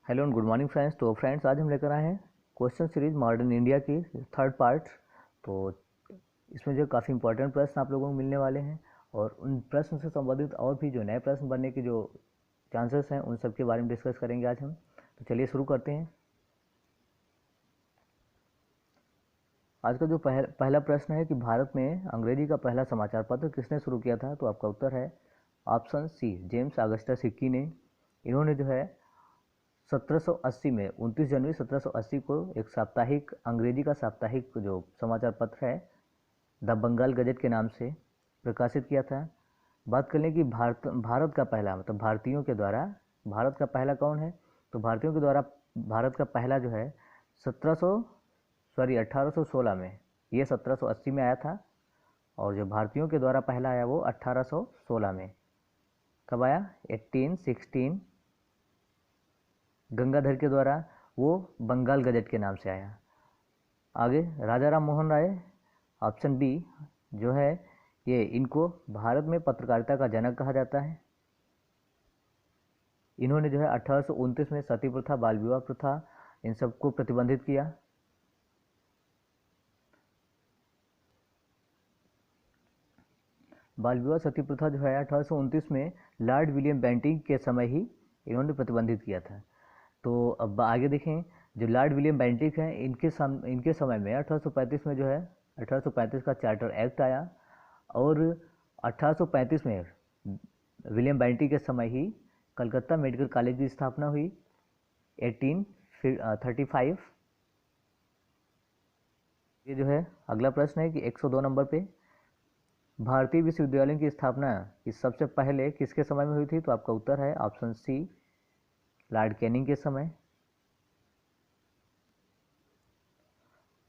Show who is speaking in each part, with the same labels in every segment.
Speaker 1: Hello and good morning friends. तो friends आज हम लेकर आए हैं क्वेश्चन सीरीज मॉडर्न इंडिया की थर्ड पार्ट। तो इसमें जो काफ़ी इंपॉर्टेंट प्रश्न आप लोगों को मिलने वाले हैं और उन प्रश्न से संबंधित और भी जो नए प्रश्न बनने के जो चांसेस हैं उन सब के बारे में डिस्कस करेंगे आज हम। तो चलिए शुरू करते हैं। आज का जो पहला प्रश्न है कि भारत में अंग्रेजी का पहला समाचार पत्र किसने शुरू किया था। तो आपका उत्तर है option C, James Augustus Hicky ने। इन्होंने जो है 1780 में 29 जनवरी 1780 को एक साप्ताहिक अंग्रेजी का साप्ताहिक जो समाचार पत्र है द बंगाल गजट के नाम से प्रकाशित किया था। बात कर लें कि भारत का पहला मतलब भारतीयों के द्वारा भारत का पहला कौन है, तो भारतीयों के द्वारा भारत का पहला जो है 1816 में, ये 1780 में आया था और जो भारतीयों के द्वारा पहला आया वो 1816 में। कब आया? 1816 गंगाधर के द्वारा, वो बंगाल गजट के नाम से आया। आगे राजा राम मोहन राय, ऑप्शन बी जो है ये, इनको भारत में पत्रकारिता का जनक कहा जाता है। इन्होंने जो है 1829 में सती प्रथा, बाल विवाह प्रथा इन सबको प्रतिबंधित किया। बाल विवाह सती प्रथा जो है 1829 में लॉर्ड विलियम बेंटिंक के समय ही इन्होंने प्रतिबंधित किया था। तो अब आगे देखें, जो लॉर्ड विलियम बेंटिक हैं इनके समय में 1835 में जो है 1835 का चार्टर एक्ट आया और 1835 में विलियम बेंटिक के समय ही कलकत्ता मेडिकल कॉलेज की स्थापना हुई 1835। ये जो है अगला प्रश्न है कि 102 नंबर पे भारतीय विश्वविद्यालय की स्थापना की सबसे पहले किसके समय में हुई थी। तो आपका उत्तर है ऑप्शन सी, लॉर्ड कैनिंग के समय।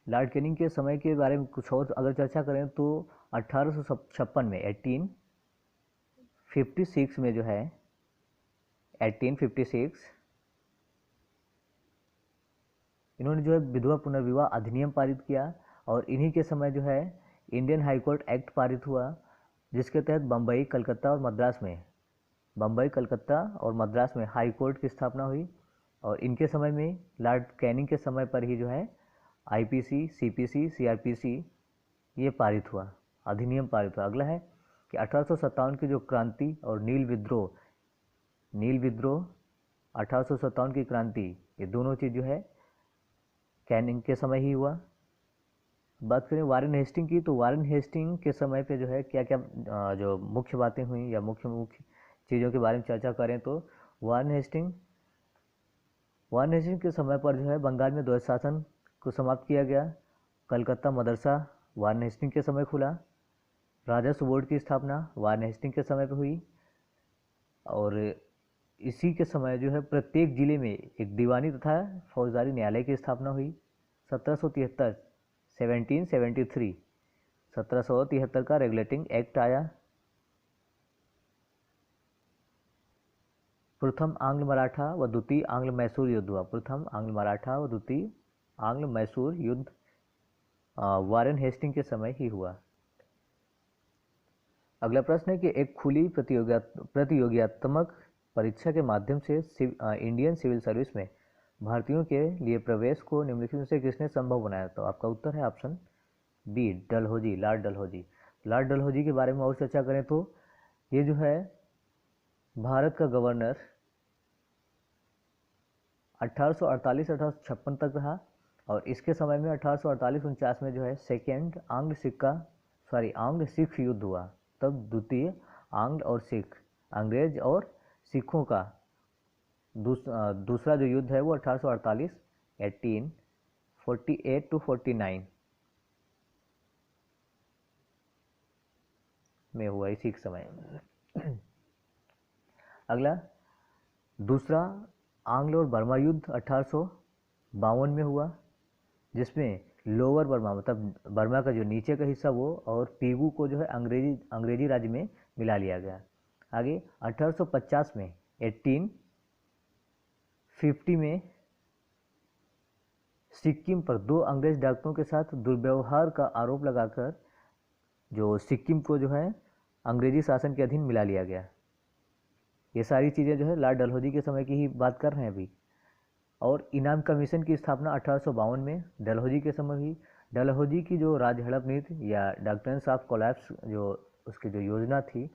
Speaker 1: लॉर्ड कैनिंग के समय के बारे में कुछ और अगर चर्चा करें तो 1856 में 1856 में जो है 1856 इन्होंने जो है विधवा पुनर्विवाह अधिनियम पारित किया और इन्हीं के समय जो है इंडियन हाई कोर्ट एक्ट पारित हुआ जिसके तहत बम्बई, कलकत्ता और मद्रास में हाई कोर्ट की स्थापना हुई। और इनके समय में लॉर्ड कैनिंग के समय पर ही जो है आईपीसी, सीपीसी, सीआरपीसी ये पारित हुआ, अधिनियम पारित हुआ। अगला है कि 1857 की जो क्रांति और नील विद्रोह 1857 की क्रांति, ये दोनों चीज़ जो है कैनिंग के समय ही हुआ। बात करें वारेन हेस्टिंग की, तो वारेन हेस्टिंग के समय पे जो है क्या क्या जो मुख्य बातें हुई या मुख्य चीज़ों के बारे में चर्चा करें तो वारेन हेस्टिंग के समय पर जो है बंगाल में द्वैत शासन को समाप्त किया गया। कलकत्ता मदरसा वारेन हेस्टिंग के समय खुला। राजस्व बोर्ड की स्थापना वारेन हेस्टिंग के समय पर हुई और इसी के समय जो है प्रत्येक जिले में एक दीवानी तथा फौजदारी न्यायालय की स्थापना हुई। 1773 का रेगुलेटिंग एक्ट आया। प्रथम आंग्ल मराठा व द्वितीय आंग्ल मैसूर युद्ध हुआ। प्रथम आंग्ल मराठा व द्वितीय आंग्ल मैसूर युद्ध वारेन हेस्टिंग के समय ही हुआ। अगला प्रश्न है कि एक खुली प्रतियोगितात्मक परीक्षा के माध्यम से इंडियन सिविल सर्विस में भारतीयों के लिए प्रवेश को निम्नलिखित में से किसने संभव बनाया। तो आपका उत्तर है option B, Dalhousie, Lord Dalhousie. Lord Dalhousie के बारे में और चर्चा करें तो ये जो है भारत का गवर्नर 1848-1856 तक रहा और इसके समय में 1848-49 में जो है सेकेंड आंग्ल सिख युद्ध हुआ। तब द्वितीय आंग्ल और सिख, अंग्रेज और सिखों का दूसरा जो युद्ध है वो 1848 टू 49 में हुआ, इसी समय। अगला दूसरा आंग्ल और बर्मा युद्ध 1852 में हुआ जिसमें लोअर बर्मा मतलब बर्मा का जो नीचे का हिस्सा वो और पीगू को जो है अंग्रेजी राज्य में मिला लिया गया। आगे 1850 में 1850 में सिक्किम पर 2 अंग्रेज डॉक्टरों के साथ दुर्व्यवहार का आरोप लगाकर जो सिक्किम को जो है अंग्रेजी शासन के अधीन मिला लिया गया। ये सारी चीज़ें जो है लॉर्ड डलहौजी के समय की ही बात कर रहे हैं अभी। और इनाम कमीशन की स्थापना 1852 में डलहौजी के समय हुई। डलहौजी की जो राज हड़प नीति या डॉक्ट्रिन्स ऑफ कोलैप्स जो उसकी जो योजना थी,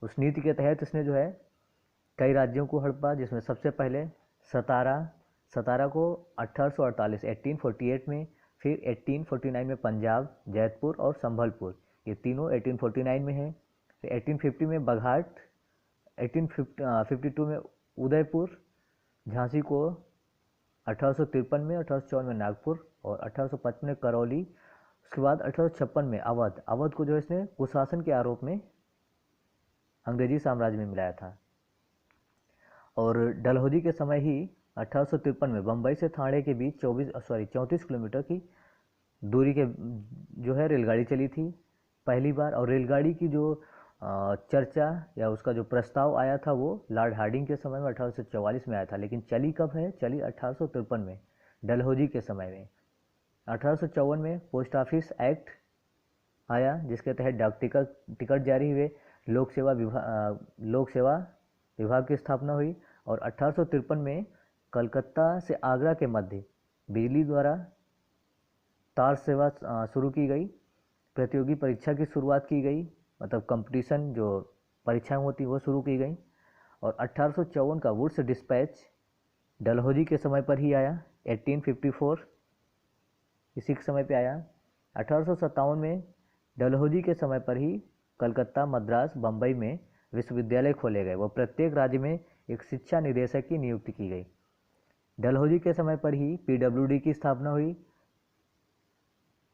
Speaker 1: उस नीति के तहत इसने जो है कई राज्यों को हड़पा, जिसमें सबसे पहले सतारा को 1848 1848 में, फिर 1849 में पंजाब, जैतपुर और संभलपुर, ये तीनों 1849 में है। फिर 1850 में बघाट, 1852 में उदयपुर, झांसी को 1853 में, 1854 में नागपुर और 1855 में करौली। उसके बाद 1856 में अवध को जो इसने कुशासन के आरोप में अंग्रेजी साम्राज्य में मिलाया था। और डलहौजी के समय ही 1853 में बम्बई से थाने के बीच 34 किलोमीटर की दूरी के जो है रेलगाड़ी चली थी पहली बार। और रेलगाड़ी की जो चर्चा या उसका जो प्रस्ताव आया था वो लॉर्ड हार्डिंग के समय में 1844 में आया था, लेकिन चली कब है? चली 1853 में, डलहौजी के समय में। 1854 में पोस्ट ऑफिस एक्ट आया, जिसके तहत डाक टिकट जारी हुए, लोक सेवा विभाग की स्थापना हुई। और 1853 में कलकत्ता से आगरा के मध्य बिजली द्वारा तार सेवा शुरू की गई। प्रतियोगी परीक्षा की शुरुआत की गई, मतलब कंपटीशन जो परीक्षाएं होती वो शुरू की गई। और 1854 का वुड्स डिस्पैच डलहौजी के समय पर ही आया, 1854 इसी के समय पे आया। 1857 में डलहौजी के समय पर ही कलकत्ता, मद्रास, बम्बई में विश्वविद्यालय खोले गए। वो प्रत्येक राज्य में एक शिक्षा निदेशक की नियुक्ति की गई। डलहौजी के समय पर ही पीडब्ल्यूडी की स्थापना हुई।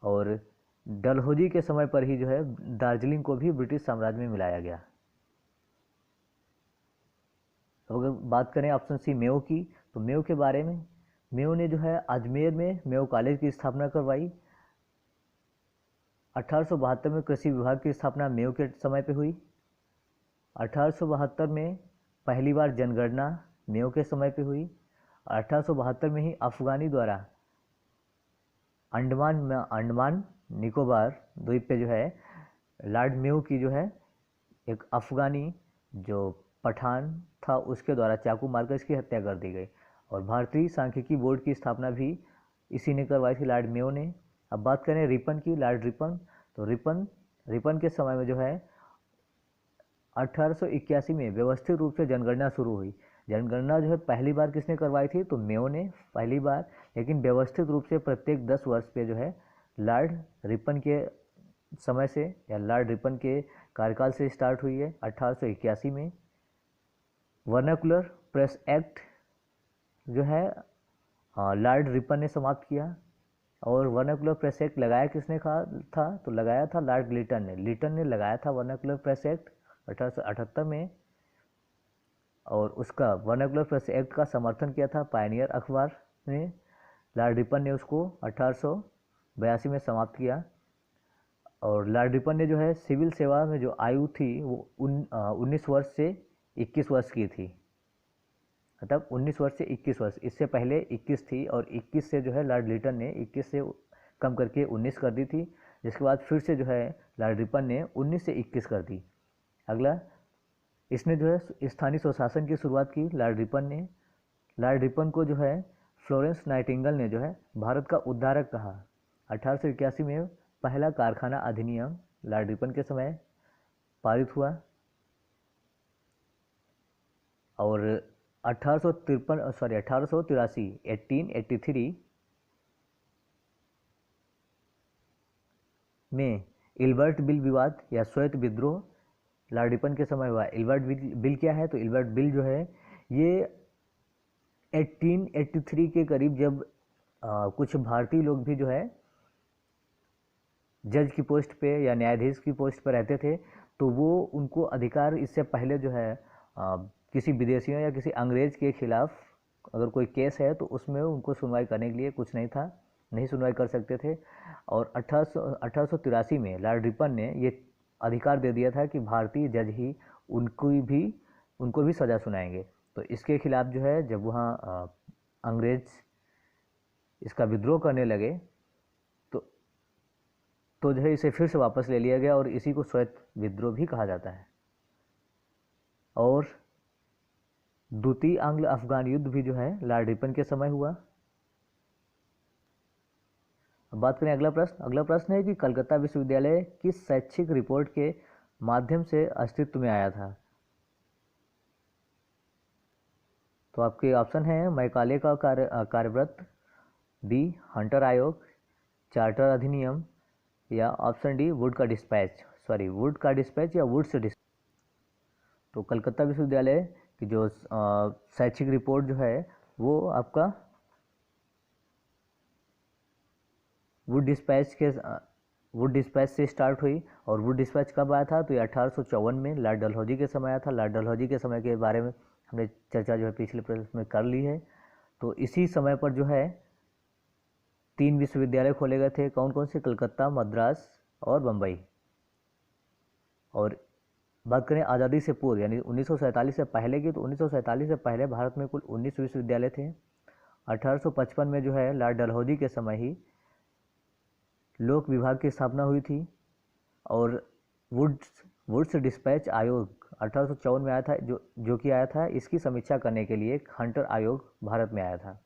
Speaker 1: और डलहौजी के समय पर ही जो है दार्जिलिंग को भी ब्रिटिश साम्राज्य में मिलाया गया। तो अगर बात करें ऑप्शन सी मेयो की, तो मेयो के बारे में, मेयो ने जो है अजमेर में मेयो कॉलेज की स्थापना करवाई। 1872 में कृषि विभाग की स्थापना मेयो के समय पे हुई। 1872 में पहली बार जनगणना मेयो के समय पे हुई। 1872 में ही अफगानी द्वारा अंडमान निकोबार द्वीप पे जो है लॉर्ड मेयो की जो है एक अफगानी जो पठान था उसके द्वारा चाकू मारकर इसकी हत्या कर दी गई। और भारतीय सांख्यिकी बोर्ड की स्थापना भी इसी ने करवाई थी, लॉर्ड मेयो ने। अब बात करें रिपन की, लॉर्ड रिपन, तो रिपन के समय में जो है 1881 में व्यवस्थित रूप से जनगणना शुरू हुई। जनगणना जो है पहली बार किसने करवाई थी? तो मेयो ने पहली बार, लेकिन व्यवस्थित रूप से प्रत्येक 10 वर्ष पे जो है लॉर्ड रिपन के समय से या लॉर्ड रिपन के कार्यकाल से स्टार्ट हुई है 1881 में। वर्नाकुलर प्रेस एक्ट जो है लॉर्ड रिपन ने समाप्त किया। और वर्नाकुलर प्रेस एक्ट लगाया किसने था? तो लगाया था लॉर्ड लिटन ने लगाया था वर्नाकुलर प्रेस एक्ट 1878 में। और उसका वर्नाकुलर प्रेस एक्ट का समर्थन किया था पायनियर अखबार ने। लॉर्ड रिपन ने उसको 1882 में समाप्त किया। और लॉर्ड रिपन ने जो है सिविल सेवा में जो आयु थी वो 19 वर्ष से 21 वर्ष की थी, मतलब 19 वर्ष से 21 वर्ष। इससे पहले 21 थी और 21 से जो है लॉर्ड लिटन ने 21 से कम करके 19 कर दी थी, जिसके बाद फिर से जो है लॉर्ड रिपन ने 19 से 21 कर दी। अगला, इसने जो है स्थानीय स्वशासन की शुरुआत की लॉर्ड रिपन ने। लॉर्ड रिपन को जो है फ्लोरेंस नाइटिंगेल ने जो है भारत का उद्धारक कहा। 1881 में पहला कारखाना अधिनियम लॉर्ड रिपन के समय पारित हुआ। और 1883 में इल्बर्ट बिल विवाद या श्वेत विद्रोह लॉर्ड रिपन के समय हुआ। इल्बर्ट बिल क्या है? तो इल्बर्ट बिल जो है ये 1883 के करीब, जब कुछ भारतीय लोग भी जो है जज की पोस्ट पे या न्यायाधीश की पोस्ट पर रहते थे, तो वो उनको अधिकार, इससे पहले जो है किसी विदेशियों या किसी अंग्रेज के खिलाफ अगर कोई केस है तो उसमें उनको सुनवाई करने के लिए कुछ नहीं था, नहीं सुनवाई कर सकते थे। और 1883 में लॉर्ड रिपन ने ये अधिकार दे दिया था कि भारतीय जज ही उनको भी सज़ा सुनाएंगे। तो इसके खिलाफ जो है जब वहाँ अंग्रेज इसका विद्रोह करने लगे तो जो है इसे फिर से वापस ले लिया गया और इसी को श्वेत विद्रोह भी कहा जाता है। और द्वितीय आंग्ल अफगान युद्ध भी जो है लॉर्ड रिपन के समय हुआ। अब बात करें अगला प्रश्न है कि कलकत्ता विश्वविद्यालय किस शैक्षिक रिपोर्ट के माध्यम से अस्तित्व में आया था। तो आपके ऑप्शन है मैकाले का कार्यव्रत, बी हंटर आयोग, चार्टर अधिनियम, या ऑप्शन डी वुड का डिस्पैच या वुड्स डिस्पैच। तो कलकत्ता विश्वविद्यालय की जो शैक्षिक रिपोर्ट जो है वो आपका वुड डिस्पैच से स्टार्ट हुई। और वुड डिस्पैच कब आया था, तो ये 1854 में लॉर्ड डलहौजी के समय आया था। लॉर्ड डलहौजी के समय के बारे में हमने चर्चा जो है पिछले प्रश्न में कर ली है। तो इसी समय पर जो है 3 विश्वविद्यालय खोले गए थे। कौन कौन से, कलकत्ता, मद्रास और बम्बई। और बात करें आज़ादी से पूर्व यानी 1947 से पहले की, तो 1947 से पहले भारत में कुल 19 विश्वविद्यालय थे। 1855 में जो है लॉर्ड डलहौजी के समय ही लोक विभाग की स्थापना हुई थी। और वुड्स डिस्पैच आयोग 1854 में आया था, जो कि आया था इसकी समीक्षा करने के लिए हंटर आयोग भारत में आया था।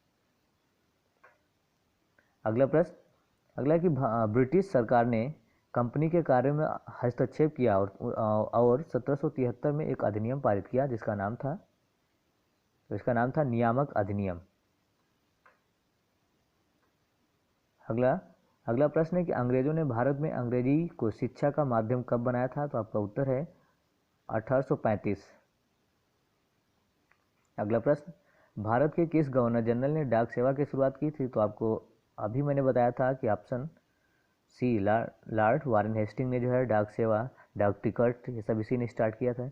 Speaker 1: अगला कि ब्रिटिश सरकार ने कंपनी के कार्य में हस्तक्षेप किया और 1773 में एक अधिनियम पारित किया जिसका नाम था नियामक अधिनियम। अगला प्रश्न है कि अंग्रेजों ने भारत में अंग्रेजी को शिक्षा का माध्यम कब बनाया था। तो आपका उत्तर है 1835। अगला प्रश्न, भारत के किस गवर्नर जनरल ने डाक सेवा की शुरुआत की थी। तो आपको अभी मैंने बताया था कि option C Lord Warren Hasting ने जो है डाक सेवा, डाक टिकट ये सब इसी ने स्टार्ट किया था।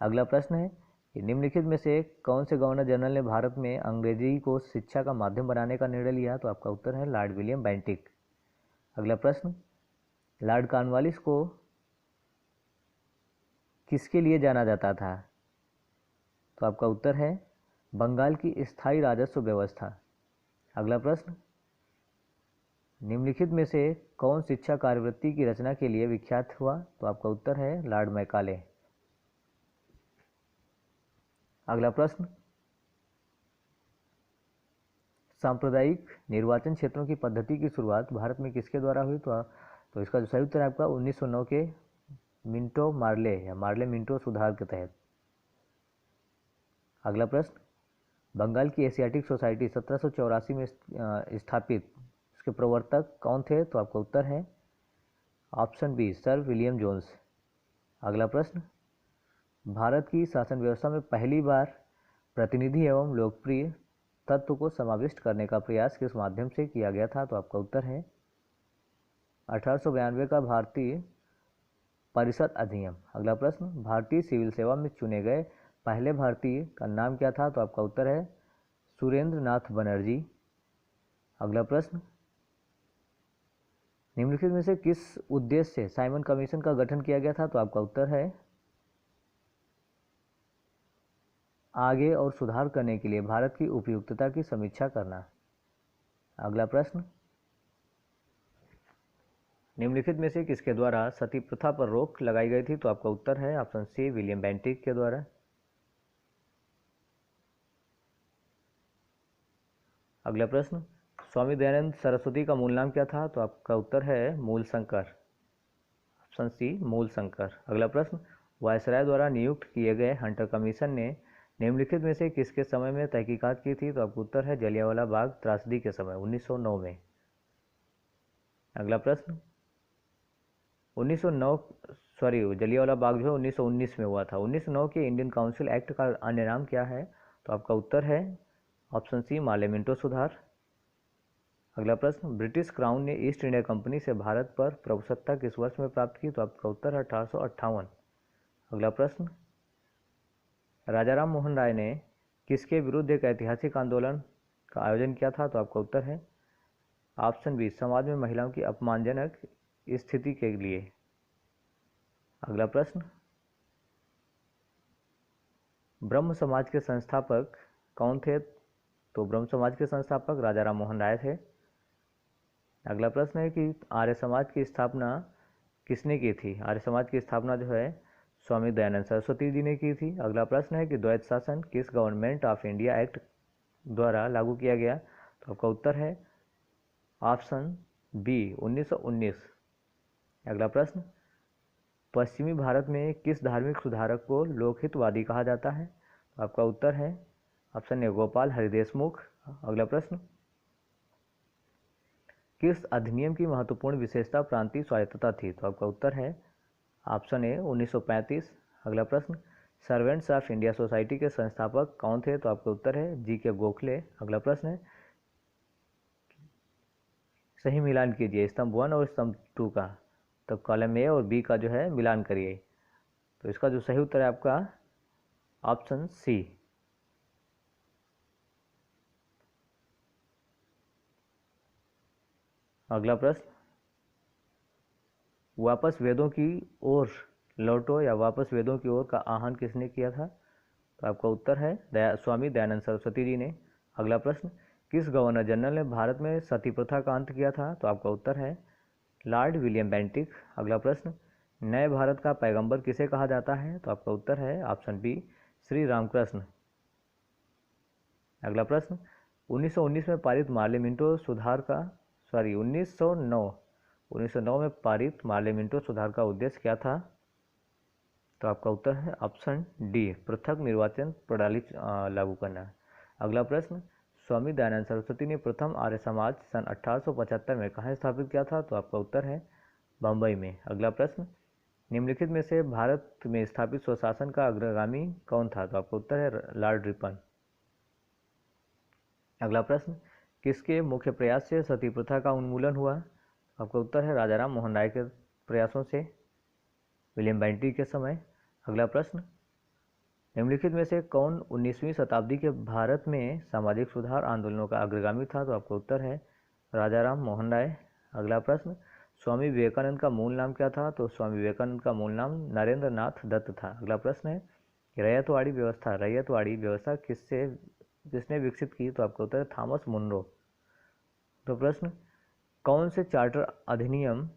Speaker 1: अगला प्रश्न है कि निम्नलिखित में से कौन से गवर्नर जनरल ने भारत में अंग्रेजी को शिक्षा का माध्यम बनाने का निर्णय लिया। तो आपका उत्तर है लॉर्ड विलियम बेंटिक। अगला प्रश्न, लॉर्ड कॉर्नवालिस को किसके लिए जाना जाता था। तो आपका उत्तर है बंगाल की स्थायी राजस्व व्यवस्था। अगला प्रश्न, निम्नलिखित में से कौन शिक्षा कार्यवृत्ति की रचना के लिए विख्यात हुआ। तो आपका उत्तर है लॉर्ड मैकाले। अगला प्रश्न, सांप्रदायिक निर्वाचन क्षेत्रों की पद्धति की शुरुआत भारत में किसके द्वारा हुई। तो इसका जो सही उत्तर है आपका 1909 के मिंटो मार्ले या मार्ले मिंटो सुधार के तहत। अगला प्रश्न, बंगाल की एशियाटिक सोसाइटी 1784 में स्थापित, इसके प्रवर्तक कौन थे। तो आपका उत्तर है option B Sir William Jones. अगला प्रश्न, भारत की शासन व्यवस्था में पहली बार प्रतिनिधि एवं लोकप्रिय तत्व को समाविष्ट करने का प्रयास किस माध्यम से किया गया था। तो आपका उत्तर है 1892 का भारतीय परिषद अधिनियम। अगला प्रश्न, भारतीय सिविल सेवा में चुने गए पहले भारतीय का नाम क्या था। तो आपका उत्तर है सुरेंद्र नाथ बनर्जी। अगला प्रश्न, निम्नलिखित में से किस उद्देश्य से साइमन कमीशन का गठन किया गया था। तो आपका उत्तर है आगे और सुधार करने के लिए भारत की उपयुक्तता की समीक्षा करना। अगला प्रश्न, निम्नलिखित में से किसके द्वारा सती प्रथा पर रोक लगाई गई थी। तो आपका उत्तर है ऑप्शन सी विलियम बेंटिक के द्वारा। अगला प्रश्न, स्वामी दयानंद सरस्वती का मूल नाम क्या था। तो आपका उत्तर है मूल शंकर, ऑप्शन सी मूल शंकर। अगला प्रश्न, वायसराय द्वारा नियुक्त किए गए हंटर कमीशन ने निम्नलिखित में से किसके समय में तहकीकात की थी। तो आपका उत्तर है जलियांवाला बाग त्रासदी के समय 1909 में। अगला प्रश्न, 1909 जलियांवाला बाग जो है 1919 में हुआ था। 1909 के इंडियन काउंसिल एक्ट का अन्य नाम क्या है। तो आपका उत्तर है ऑप्शन सी मार्ले मिंटो सुधार। अगला प्रश्न, ब्रिटिश क्राउन ने ईस्ट इंडिया कंपनी से भारत पर प्रभुसत्ता किस वर्ष में प्राप्त की। तो आपका उत्तर है 1858। अगला प्रश्न, राजा राम मोहन राय ने किसके विरुद्ध एक ऐतिहासिक आंदोलन का आयोजन किया था। तो आपका उत्तर है ऑप्शन बी समाज में महिलाओं की अपमानजनक स्थिति के लिए। अगला प्रश्न, ब्रह्म समाज के संस्थापक कौन थे। तो ब्रह्म समाज के संस्थापक राजा राम मोहन राय थे। अगला प्रश्न है कि आर्य समाज की स्थापना किसने की थी। आर्य समाज की स्थापना जो है स्वामी दयानंद सरस्वती जी ने की थी। अगला प्रश्न है कि द्वैत शासन किस गवर्नमेंट ऑफ इंडिया एक्ट द्वारा लागू किया गया, तो आपका उत्तर है ऑप्शन बी 1919। अगला प्रश्न, पश्चिमी भारत में किस धार्मिक सुधारक को लोकहितवादी कहा जाता है, तो आपका उत्तर है ऑप्शन ए गोपाल हरिदेशमुख। अगला प्रश्न, किस अधिनियम की महत्वपूर्ण विशेषता प्रांतीय स्वायत्तता थी, तो आपका उत्तर है ऑप्शन ए 1935। अगला प्रश्न, सर्वेंट्स ऑफ इंडिया सोसाइटी के संस्थापक कौन थे, तो आपका उत्तर है जी के गोखले। अगला प्रश्न है, सही मिलान कीजिए स्तंभ 1 और स्तंभ 2 का, तो कॉलम ए और बी का जो है मिलान करिए। तो इसका जो सही उत्तर है आपका ऑप्शन सी। अगला प्रश्न, वापस वेदों की ओर लौटो या वापस वेदों की ओर का आह्वान किसने किया था, तो आपका उत्तर है स्वामी दयानंद सरस्वती जी ने। अगला प्रश्न, किस गवर्नर जनरल ने भारत में सती प्रथा का अंत किया था, तो आपका उत्तर है लॉर्ड विलियम बेंटिक। अगला प्रश्न, नए भारत का पैगंबर किसे कहा जाता है, तो आपका उत्तर है ऑप्शन बी श्री रामकृष्ण। अगला प्रश्न, 1919 में पारित मार्ले मिंटो सुधार का 1909 में पारित मार्ले मिंटो सुधार का उद्देश्य क्या था, तो आपका उत्तर है ऑप्शन डी पृथक निर्वाचन प्रणाली लागू करना। अगला प्रश्न, स्वामी दयानंद सरस्वती ने प्रथम आर्य समाज सन 1875 में कहाँ स्थापित किया था, तो आपका उत्तर है बम्बई में। अगला प्रश्न, निम्नलिखित में से भारत में स्थापित स्वशासन का अग्रगामी कौन था, तो आपका उत्तर है लॉर्ड रिपन। अगला प्रश्न, किसके मुख्य प्रयास से सती प्रथा का उन्मूलन हुआ, आपका उत्तर है राजाराम मोहन राय के प्रयासों से विलियम बेंटिक के समय। अगला प्रश्न, निम्नलिखित में से कौन 19वीं शताब्दी के भारत में सामाजिक सुधार आंदोलनों का अग्रगामी था, तो आपका उत्तर है राजाराम मोहन राय। अगला प्रश्न, स्वामी विवेकानंद का मूल नाम क्या था, तो स्वामी विवेकानंद का मूल नाम नरेंद्र नाथ दत्त था। अगला प्रश्न है, रैयतवाड़ी व्यवस्था किसने विकसित की, तो आपका उत्तर है थॉमस मुनरो। तो प्रश्न, कौन से चार्टर अधिनियम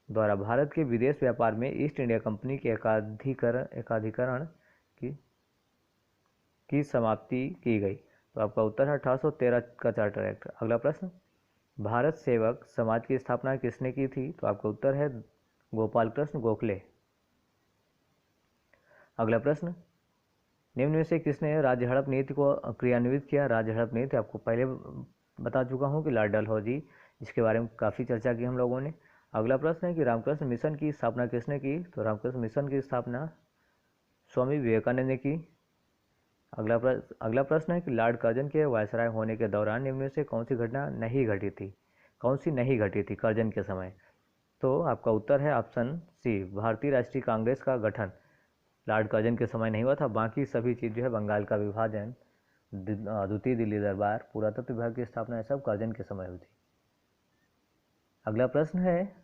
Speaker 1: द्वारा भारत के विदेश व्यापार में ईस्ट इंडिया कंपनी के एकाधिकरण की समाप्ति की गई, तो आपका उत्तर है 1813 का चार्टर एक्ट। अगला प्रश्न, भारत सेवक समाज की स्थापना किसने की थी, तो आपका उत्तर है गोपाल कृष्ण गोखले। अगला प्रश्न, निम्न में से किसने राज्य हड़प नीति को क्रियान्वित किया। राज्य हड़प नीति आपको पहले बता चुका हूँ कि लॉर्ड डलहौजी, इसके बारे में काफ़ी चर्चा की हम लोगों ने। अगला प्रश्न है कि रामकृष्ण मिशन की स्थापना किसने की, तो रामकृष्ण मिशन की स्थापना स्वामी विवेकानंद ने की। अगला प्रश्न है कि लॉर्ड कर्जन के वायसराय होने के दौरान निम्न में से कौन सी नहीं घटी थी कर्जन के समय, तो आपका उत्तर है ऑप्शन सी भारतीय राष्ट्रीय कांग्रेस का गठन लॉर्ड कर्जन के समय नहीं हुआ था। बाकी सभी चीज़ जो है बंगाल का विभाजन, द्वितीय दिल्ली दरबार, पुरातत्व विभाग की स्थापना, सब कर्जन के समय हुई थी। अगला प्रश्न है,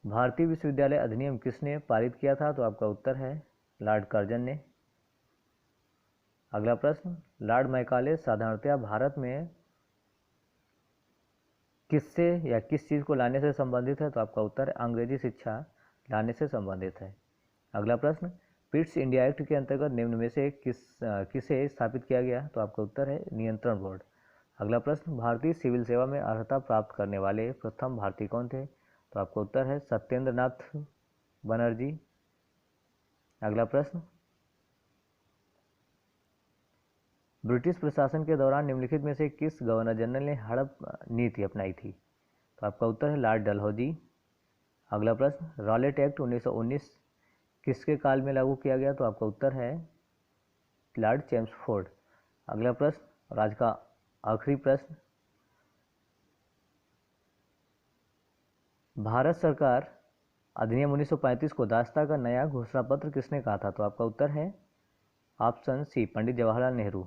Speaker 1: भारतीय विश्वविद्यालय अधिनियम किसने पारित किया था, तो आपका उत्तर है लॉर्ड कर्जन ने। अगला प्रश्न, लॉर्ड मैकाले साधारणतया भारत में किससे या किस चीज़ को लाने से संबंधित है, तो आपका उत्तर है अंग्रेजी शिक्षा लाने से संबंधित है। अगला प्रश्न, पिट्स इंडिया एक्ट के अंतर्गत निम्न में से किसे स्थापित किया गया, तो आपका उत्तर है नियंत्रण बोर्ड। अगला प्रश्न, भारतीय सिविल सेवा में अर्हता प्राप्त करने वाले प्रथम भारतीय कौन थे, तो आपका उत्तर है सत्येंद्र नाथ बनर्जी। अगला प्रश्न, ब्रिटिश प्रशासन के दौरान निम्नलिखित में से किस गवर्नर जनरल ने हड़प नीति अपनाई थी, तो आपका उत्तर है लॉर्ड डलहौजी। अगला प्रश्न, रॉलेट एक्ट 1919 किसके काल में लागू किया गया, तो आपका उत्तर है लॉर्ड चेम्सफोर्ड। अगला प्रश्न और आज का आखिरी प्रश्न, भारत सरकार अधिनियम 1935 को दास्ता का नया घोषणा पत्र किसने कहा था, तो आपका उत्तर है ऑप्शन सी पंडित जवाहरलाल नेहरू।